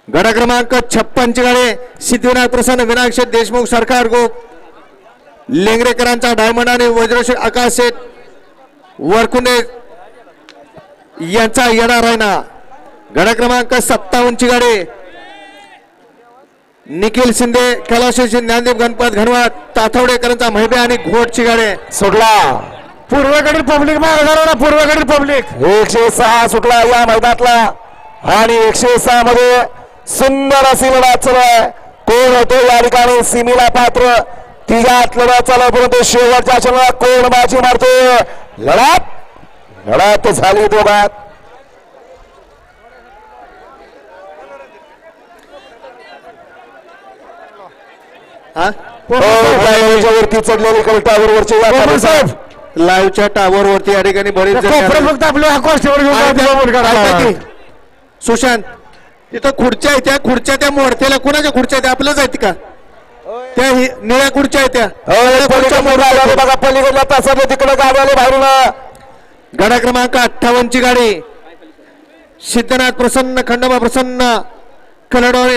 गड क्रमांक 56 ची गाडी सिद्धिविनायक प्रसन्न विनायक शेठ देशमुख सरकार ग्रुप लेंगरेकरांचा डायमंड आणि वज्रशेठ आकाश शेठ वरकुंडे यांचा येणार आहे ना. गड क्रमांक 57 ची गाडी निखिल शिंदे कैलाशी ज्ञानदेव गणपत घनवात ताथवडेकरांचा महिबे आणि घोटची गाडी सुटला. पूर्वेकडील पब्लिक मार्गावर पूर्वेकडील पब्लिक 106 सुटला या मैदानातला आणि 106 मध्ये सुंदर अशी लढत चालू आहे. कोण होतो या ठिकाणी सीमेला पात्र तिघात लढत चालू परंतु शेवटच्या क्षणाला कोण बाजी मारतो. लढत झाली दोघात. वरती चढलेली टावर वरचे साहेब लाईव्हच्या टावर वरती या ठिकाणी बरेच फक्त आपल्या ऐका सुशांत तिथं खुर्च्या आहेत त्या खुर्च्या त्या मोडतेला कुणाच्या खुर्च्या आहेत आपल्याच आहेत का त्या निळ्या खुर्च्या आहेत त्या बघा पलीकडल्या तासाला तिकडे गावाले बाहेरून. गडा क्रमांक 58 ची गाडी सिद्धनाथ प्रसन्न खंडोबा प्रसन्न कलडोर